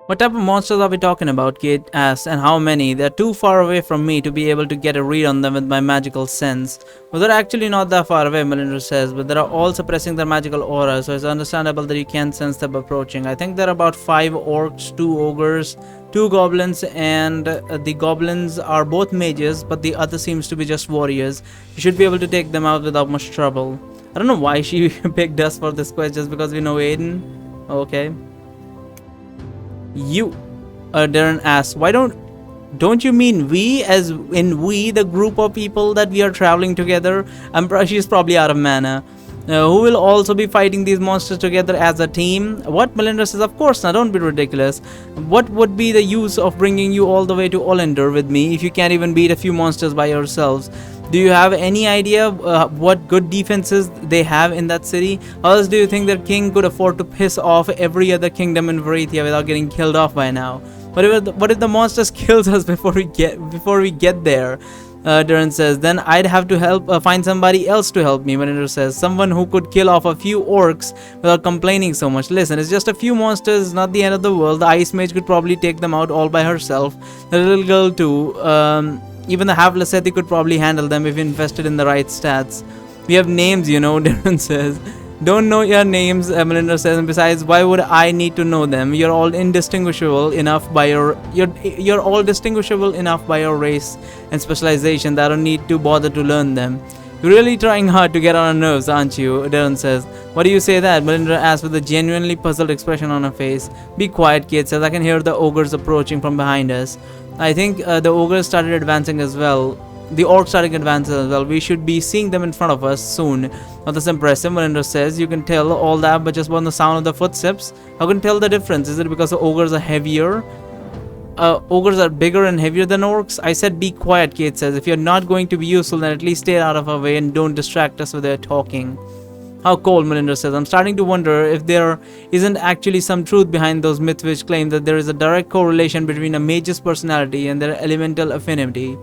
What type of monsters are we talking about? Kate asks, and how many? They're too far away from me to be able to get a read on them with my magical sense. Well, they're actually not that far away, Melinda says, but they're all suppressing their magical aura, so it's understandable that you can't sense them approaching. I think there are about 5 orcs, 2 ogres, 2 goblins, and the goblins are both mages, but the other seems to be just warriors. You should be able to take them out without much trouble. I don't know why she picked us for this quest, just because we know Aiden. Okay. You, Darren asks, why don't you mean we, as in we, the group of people that we are traveling together? She's probably out of mana. Who will also be fighting these monsters together as a team? What? Melinda says, of course not, don't be ridiculous. What would be the use of bringing you all the way to Olender with me if you can't even beat a few monsters by yourselves? Do you have any idea what good defenses they have in that city? How else do you think their king could afford to piss off every other kingdom in Varathia without getting killed off by now? What if the monsters kills us before we get there? Darren says, then I'd have to find somebody else to help me. Melinda says, someone who could kill off a few orcs without complaining so much. Listen, it's just a few monsters, not the end of the world. The ice mage could probably take them out all by herself. The little girl too. Even the Havlasethi could probably handle them if invested in the right stats. We have names, you know, Darren says. Don't know your names, Melinda says, and besides, why would I need to know them? You're all indistinguishable enough by you're all distinguishable enough by your race and specialization that I don't need to bother to learn them. You're really trying hard to get on our nerves, aren't you? Darren says. Why do you say that? Melinda asks with a genuinely puzzled expression on her face. Be quiet, Kate says. I can hear the ogres approaching from behind us. I think the ogres started advancing as well. The orcs starting advancing as well. We should be seeing them in front of us soon. Not that's impressive, Melinda says. You can tell all that, but just by the sound of the footsteps. How can you tell the difference? Is it because the ogres are heavier? Ogres are bigger and heavier than orcs? I said be quiet, Kate says. If you're not going to be useful, then at least stay out of our way and don't distract us with their talking. How cold, Melinda says. I'm starting to wonder if there isn't actually some truth behind those myths which claim that there is a direct correlation between a mage's personality and their elemental affinity.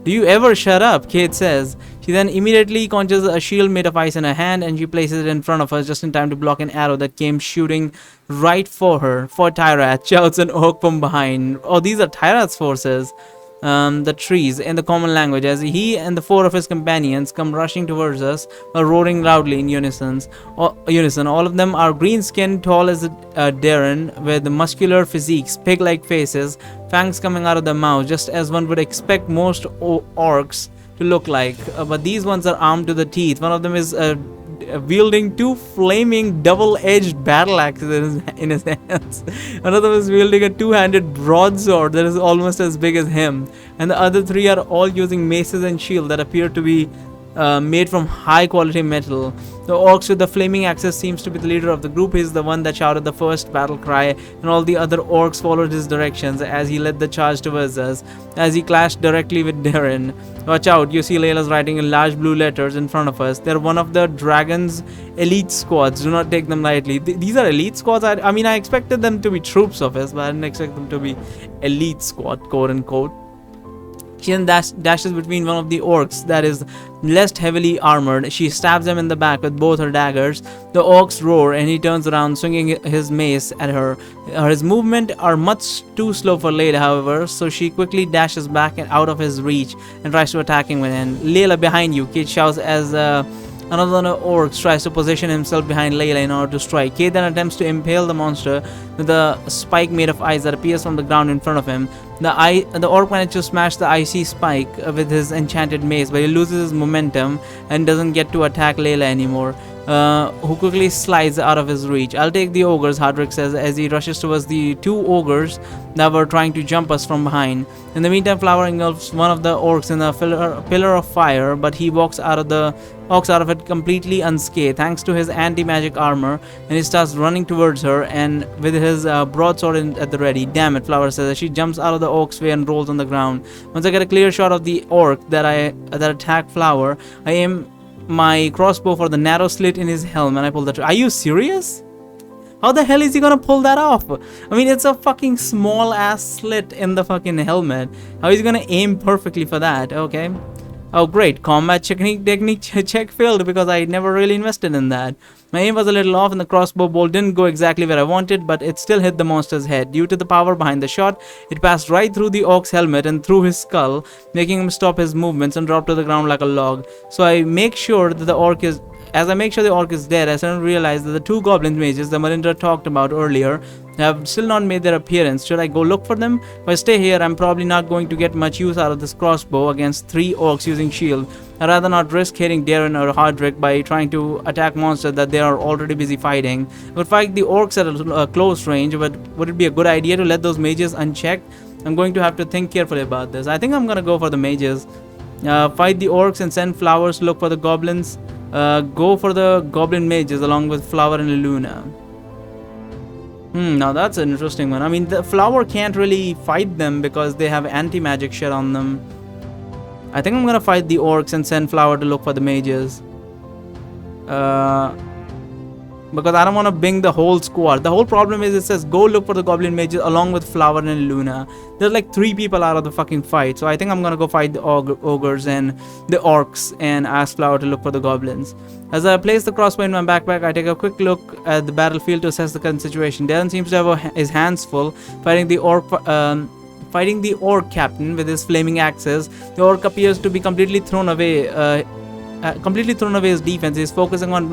Do you ever shut up? Kate says. She then immediately conjures a shield made of ice in her hand and she places it in front of us just in time to block an arrow that came shooting right for her. For Tyrath, shouts an orc from behind. Oh, these are Tyrath's forces. The trees in the common language as he and the 4 of his companions come rushing towards us while roaring loudly in unison. All of them are green-skinned, tall as Darren, with muscular physiques, pig-like faces, fangs coming out of their mouths, just as one would expect most orcs to look like. But these ones are armed to the teeth. One of them is wielding 2 flaming double-edged battle axes in his hands. Another is wielding a 2-handed broadsword that is almost as big as him, and the other 3 are all using maces and shields that appear to be made from high quality metal. The orcs with the flaming axes seems to be the leader of the group. He is the one that shouted the first battle cry, and all the other orcs followed his directions as he led the charge towards us. As he clashed directly with Darren. Watch out, you see Layla's writing in large blue letters in front of us. They're one of the dragon's elite squads. Do not take them lightly. These are elite squads? I mean, I expected them to be troops of his, but I didn't expect them to be elite squad, quote unquote. She then dashes between one of the orcs that is less heavily armored. She stabs him in the back with both her daggers. The orcs roar and he turns around, swinging his mace at her. His movement are much too slow for Layla, however, so she quickly dashes back and out of his reach and tries to attack him again. Layla, behind you, Kate shouts as another orc tries to position himself behind Layla in order to strike. Kate then attempts to impale the monster with a spike made of ice that appears from the ground in front of him. The orc manages to smash the icy spike with his enchanted mace, but he loses his momentum and doesn't get to attack Layla anymore, who quickly slides out of his reach. I'll take the ogres, Hardrick says as he rushes towards the 2 ogres that were trying to jump us from behind. In the meantime, Flower engulfs one of the orcs in a pillar of fire, but he walks out of it completely unscathed thanks to his anti-magic armor, and he starts running towards her and with his broadsword at the ready. Damn it, Flower says as she jumps out of the orc's way and rolls on the ground. Once I get a clear shot of the orc that attacked Flower, I aim my crossbow for the narrow slit in his helm and I pull the trigger. Are you serious? How the hell is he gonna pull that off? I mean, it's a fucking small ass slit in the fucking helmet. How is he gonna aim perfectly for that? Okay. Oh great, combat technique check failed because I never really invested in that. My aim was a little off and the crossbow bolt didn't go exactly where I wanted, but it still hit the monster's head. Due to the power behind the shot, it passed right through the orc's helmet and through his skull, making him stop his movements and drop to the ground like a log. So I make sure that the orc is As I make sure the orc is dead, I suddenly realize that the two goblin mages that Malindra talked about earlier have still not made their appearance. Should I go look for them? If I stay here, I'm probably not going to get much use out of this crossbow against 3 orcs using shield. I'd rather not risk hitting Darren or Hardrick by trying to attack monsters that they are already busy fighting. I would fight the orcs at a close range, but would it be a good idea to let those mages unchecked? I'm going to have to think carefully about this. I think I'm going to go for the mages. Fight the orcs and send flowers to look for the goblins. Go for the goblin mages along with Flower and Luna. Now that's an interesting one. I mean, the Flower can't really fight them because they have anti-magic shit on them. I think I'm gonna fight the orcs and send Flower to look for the mages. Because I don't want to bring the whole squad. The whole problem is it says go look for the goblin mages along with Flower and Luna. There's like 3 people out of the fucking fight. So I think I'm gonna go fight the ogres and the orcs and ask Flower to look for the goblins. As I place the crossbow in my backpack, I take a quick look at the battlefield to assess the current situation. Darren seems to have his hands full fighting the orc captain with his flaming axes. The orc appears to be completely thrown away his defense. He's focusing on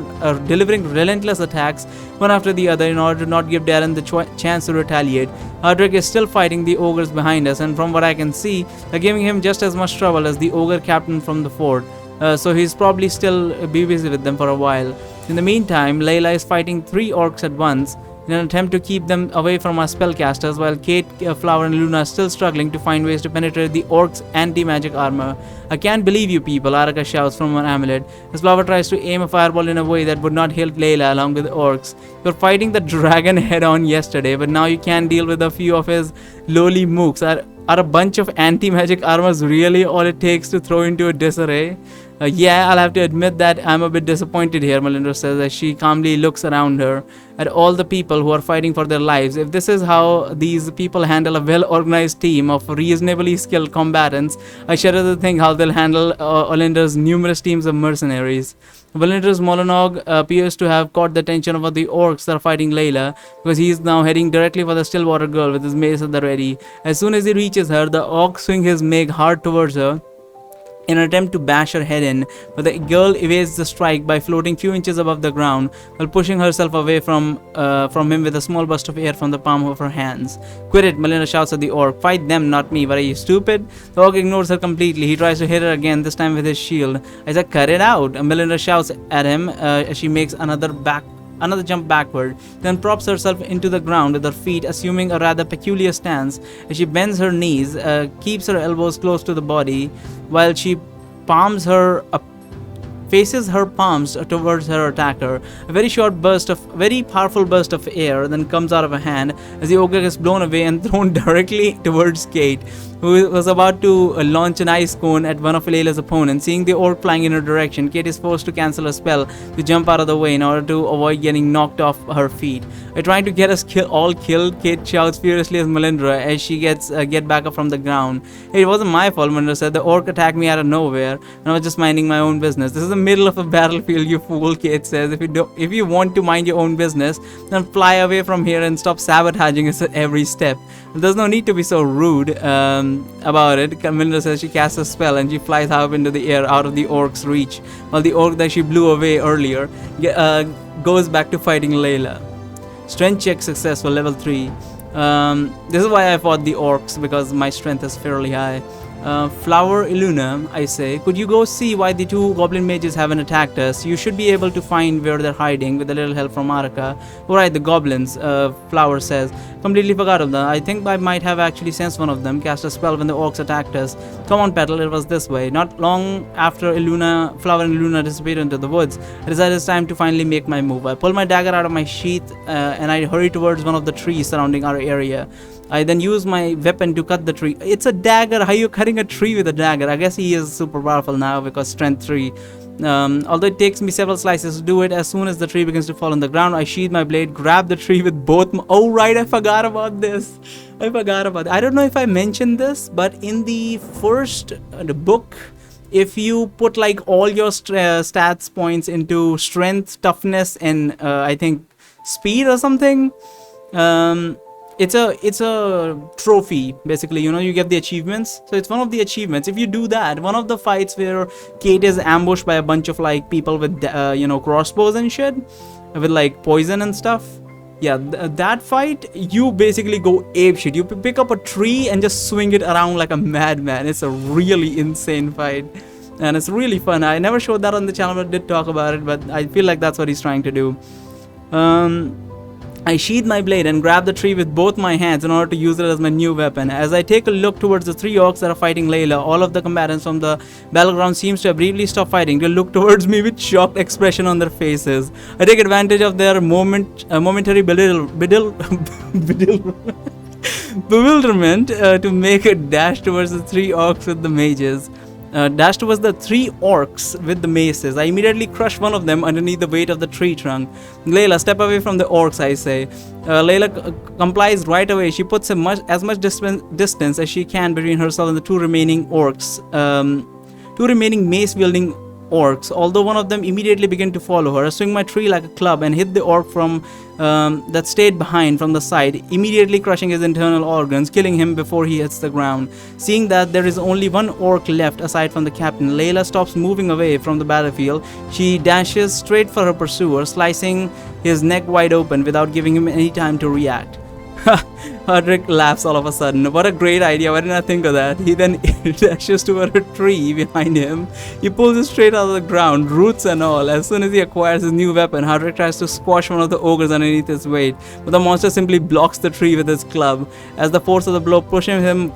delivering relentless attacks one after the other in order to not give Darren the chance to retaliate. Hardrick is still fighting the ogres behind us, and from what I can see, they're giving him just as much trouble as the ogre captain from the fort. So he's probably still be busy with them for a while. In the meantime, Layla is fighting 3 orcs at once in an attempt to keep them away from our spellcasters, while Kate, Flower and Luna are still struggling to find ways to penetrate the orcs' anti-magic armor. I can't believe you people, Araka shouts from an amulet, as Flower tries to aim a fireball in a way that would not hit Layla along with the orcs. You were fighting the dragon head-on yesterday, but now you can't deal with a few of his lowly mooks. Are a bunch of anti-magic armors really all it takes to throw into a disarray? Yeah, I'll have to admit that I'm a bit disappointed here, Malindra says as she calmly looks around her at all the people who are fighting for their lives. If this is how these people handle a well-organized team of reasonably skilled combatants, I shudder to think how they'll handle Olinder's numerous teams of mercenaries. Valindra's monologue appears to have caught the attention of the orcs that are fighting Layla, because he is now heading directly for the Stillwater girl with his mace at the ready. As soon as he reaches her, the orc swings his meg hard towards her in an attempt to bash her head in, but the girl evades the strike by floating few inches above the ground while pushing herself away from him with a small burst of air from the palm of her hands. Quit it, Melinda shouts at the orc. Fight them, not me. But are you stupid? The orc ignores her completely. He tries to hit her again, this time with his shield. I said, cut it out. Melinda shouts at him as she makes another jump backward, then props herself into the ground with her feet, assuming a rather peculiar stance as she bends her knees, keeps her elbows close to the body, while she faces her palms towards her attacker. A very powerful burst of air then comes out of her hand as the ogre is blown away and thrown directly towards Kate, who was about to launch an ice cone at one of Layla's opponents. Seeing the orc flying in her direction, Kate is forced to cancel her spell to jump out of the way in order to avoid getting knocked off her feet. Trying to get us all killed, Kate shouts furiously at Melindra as she get back up from the ground. Hey, it wasn't my fault, Melindra said. The orc attacked me out of nowhere and I was just minding my own business. This is the middle of a battlefield, you fool, Kate says. If you want to mind your own business, then fly away from here and stop sabotaging us at every step. There's no need to be so rude about it. Camilla says she casts a spell and she flies up into the air out of the orc's reach, while the orc that she blew away earlier goes back to fighting Layla. Strength check successful, level 3. This is why I fought the orcs, because my strength is fairly high. Flower Illuna, I say, could you go see why the 2 goblin mages haven't attacked us? You should be able to find where they're hiding with a little help from Araka. Alright, the goblins, Flower says. Completely forgot of them. I think I might have actually sensed one of them cast a spell when the orcs attacked us. Come on, Petal, it was this way. Not long after Flower and Illuna disappeared into the woods, I decided it's time to finally make my move. I pull my dagger out of my sheath and I hurry towards one of the trees surrounding our area. I then use my weapon to cut the tree. It's a dagger. How are you cutting a tree with a dagger? I guess he is super powerful now because strength 3. Although it takes me several slices to do it, as soon as the tree begins to fall on the ground, I sheathe my blade, grab the tree with both oh right, I forgot about this. I don't know if I mentioned this, but in the first book if you put like all your stats points into strength, toughness, and I think speed or something, um, it's a trophy basically. You get the achievements, so it's one of the achievements. If you do that, one of the fights where Kate is ambushed by a bunch of like people with crossbows and shit, with like poison and stuff. Yeah, that fight, you basically go ape shit. You pick up a tree and just swing it around like a madman. It's a really insane fight, and it's really fun. I never showed that on the channel, but did talk about it. But I feel like that's what he's trying to do. I sheathe my blade and grab the tree with both my hands in order to use it as my new weapon. As I take a look towards the 3 orcs that are fighting Layla, all of the combatants from the battleground seems to have briefly stopped fighting. They look towards me with shocked expression on their faces. I take advantage of their momentary bewilderment to make a dash towards the 3 orcs with the mages. Dash towards the 3 orcs with the maces. I immediately crush one of them underneath the weight of the tree trunk. Layla, step away from the orcs, I say. Layla complies right away. She puts as much distance as she can between herself and the 2 remaining orcs. 2 remaining mace-wielding orcs, although one of them immediately begin to follow her. I swing my tree like a club and hit the orc from that stayed behind from the side, immediately crushing his internal organs, killing him before he hits the ground. Seeing that there is only one orc left aside from the captain, Layla stops moving away from the battlefield. She dashes straight for her pursuer, slicing his neck wide open without giving him any time to react. Hardrick laughs all of a sudden. What a great idea, why didn't I think of that? He then dashes toward a tree behind him. He pulls it straight out of the ground, roots and all. As soon as he acquires his new weapon, Hardrick tries to squash one of the ogres underneath his weight, but the monster simply blocks the tree with his club. As the force of the blow pushes him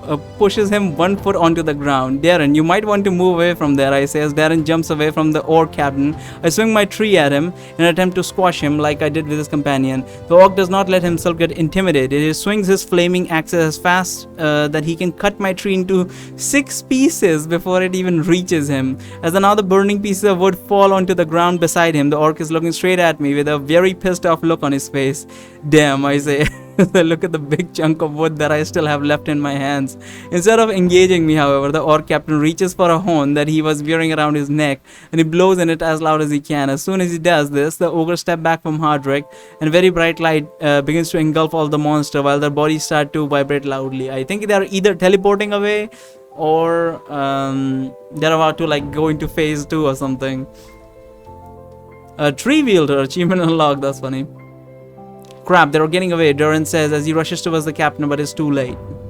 1 foot onto the ground. Darren, you might want to move away from there, I say as Darren jumps away from the orc captain. I swing my tree at him in an attempt to squash him like I did with his companion. The orc does not let himself get intimidated. He swings his flaming axe as fast that he can cut my tree into 6 pieces before it even reaches him. As another burning piece of wood fall onto the ground beside him, the orc is looking straight at me with a very pissed off look on his face. Damn, I say. Look at the big chunk of wood that I still have left in my hands. Instead of engaging me, however, the orc captain reaches for a horn that he was wearing around his neck and he blows in it as loud as he can. As soon as he does this, the ogre steps back from Hardrick and very bright light begins to engulf all the monster while their bodies start to vibrate loudly. I think they are either teleporting away or they're about to like go into phase 2 or something. Tree wielder achievement unlocked. That's funny. Crap, they're getting away, Duran says as he rushes towards the captain, but it's too late.